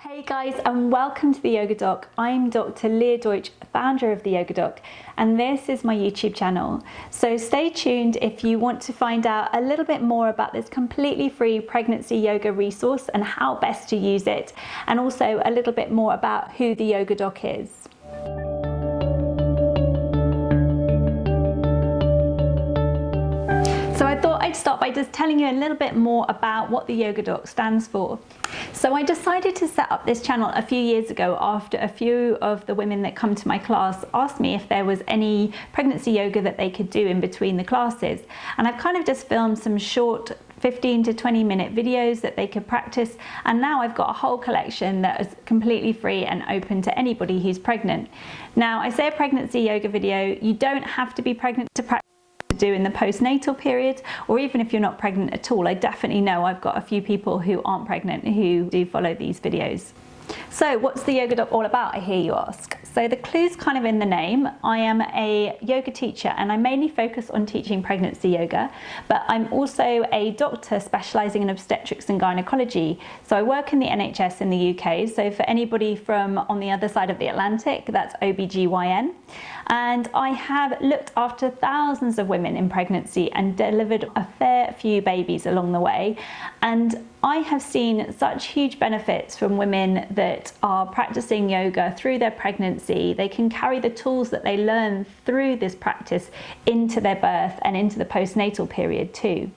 Hey guys, and welcome to the Yoga Doc. I'm Dr. Leah Deutsch, founder of the Yoga Doc, and this is my YouTube channel. So stay tuned if you want to find out a little bit more about this completely free pregnancy yoga resource and how best to use it, and also a little bit more about who the Yoga Doc is. So I thought I'd start by just telling you a little bit more about what the Yoga Doc stands for. So I decided to set up this channel a few years ago after a few of the women that come to my class asked me if there was any pregnancy yoga that they could do in between the classes. And I've kind of just filmed some short 15 to 20 minute videos that they could practice, and now I've got a whole collection that is completely free and open to anybody who's pregnant. Now, I say a pregnancy yoga video, you don't have to be pregnant to practice do in the postnatal period, or even if you're not pregnant at all. I definitely know I've got a few people who aren't pregnant who do follow these videos. So what's the Yoga Doc all about, I hear you ask? So the clue's kind of in the name. I am a yoga teacher and I mainly focus on teaching pregnancy yoga, but I'm also a doctor specialising in obstetrics and gynaecology. So I work in the NHS in the UK. So for anybody from on the other side of the Atlantic, that's OBGYN. And I have looked after thousands of women in pregnancy and delivered a fair few babies along the way. And I have seen such huge benefits from women that are practicing yoga through their pregnancy. They can carry the tools that they learn through this practice into their birth and into the postnatal period too.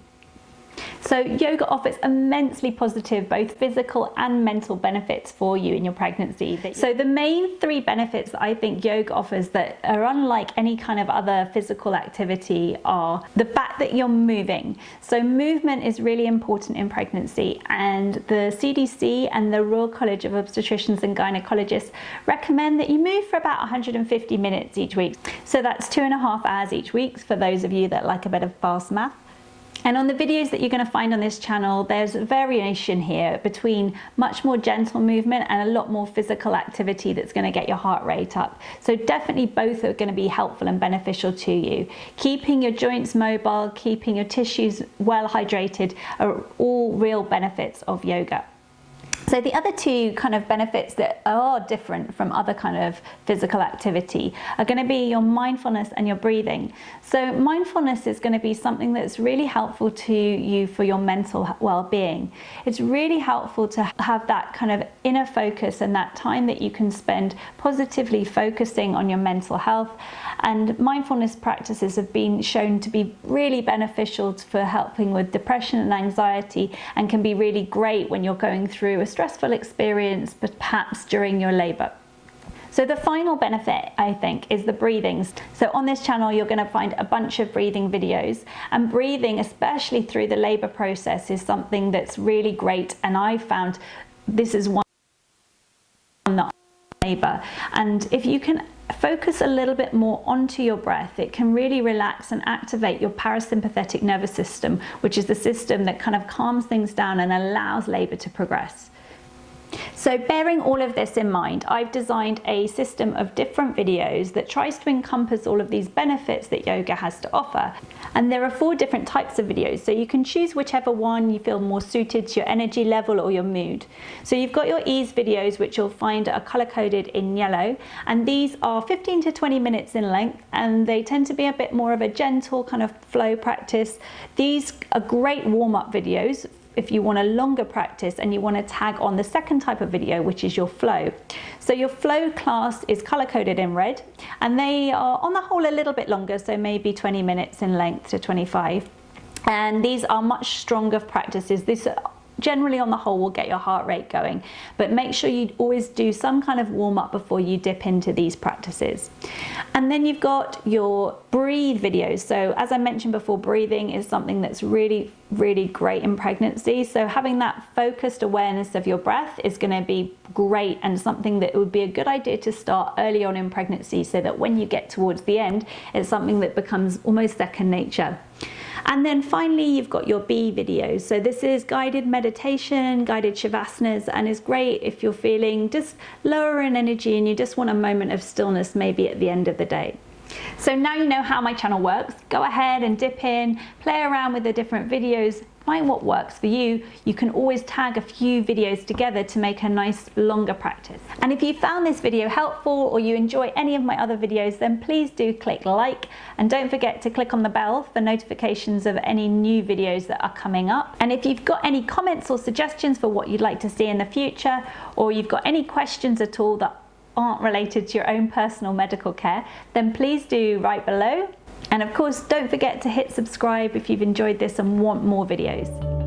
So yoga offers immensely positive, both physical and mental benefits for you in your pregnancy. So the main three benefits that I think yoga offers that are unlike any kind of other physical activity are the fact that you're moving. So movement is really important in pregnancy, and the CDC and the Royal College of Obstetricians and Gynaecologists recommend that you move for about 150 minutes each week. So that's 2.5 hours each week for those of you that like a bit of fast math. And on the videos that you're going to find on this channel, there's variation here between much more gentle movement and a lot more physical activity that's going to get your heart rate up. So definitely both are going to be helpful and beneficial to you. Keeping your joints mobile, keeping your tissues well hydrated are all real benefits of yoga. So the other two kind of benefits that are different from other kind of physical activity are going to be your mindfulness and your breathing. So mindfulness is going to be something that's really helpful to you for your mental well-being. It's really helpful to have that kind of inner focus and that time that you can spend positively focusing on your mental health. And mindfulness practices have been shown to be really beneficial for helping with depression and anxiety, and can be really great when you're going through a stressful experience, but perhaps during your labor. So the final benefit, I think, is the breathing. So on this channel, you're going to find a bunch of breathing videos, and breathing, especially through the labor process, is something that's really great. And I found this is one that labor. And if you can focus a little bit more onto your breath, it can really relax and activate your parasympathetic nervous system, which is the system that kind of calms things down and allows labor to progress. So bearing all of this in mind, I've designed a system of different videos that tries to encompass all of these benefits that yoga has to offer. And there are 4 different types of videos, so you can choose whichever one you feel more suited to your energy level or your mood. So you've got your ease videos, which you'll find are color-coded in yellow, and these are 15 to 20 minutes in length, and they tend to be a bit more of a gentle kind of flow practice. These are great warm-up videos if you want a longer practice and you want to tag on the second type of video, which is your flow. So your flow class is color-coded in red, and they are on the whole a little bit longer, so maybe 20 minutes in length to 25. And these are much stronger practices. This generally on the whole will get your heart rate going, but make sure you always do some kind of warm-up before you dip into these practices. And then you've got your breathe videos. So as I mentioned before, breathing is something that's really great in pregnancy. So having that focused awareness of your breath is going to be great, and something that it would be a good idea to start early on in pregnancy, so that when you get towards the end, it's something that becomes almost second nature. And then finally, you've got your B videos. So this is guided meditation, guided shavasana, and is great if you're feeling just lower in energy and you just want a moment of stillness maybe at the end of the day. So now you know how my channel works. Go ahead and dip in, play around with the different videos, find what works for you, you can always tag a few videos together to make a nice longer practice. And if you found this video helpful or you enjoy any of my other videos, then please do click like, and don't forget to click on the bell for notifications of any new videos that are coming up. And if you've got any comments or suggestions for what you'd like to see in the future, or you've got any questions at all that aren't related to your own personal medical care, then please do write below. And of course, don't forget to hit subscribe if you've enjoyed this and want more videos.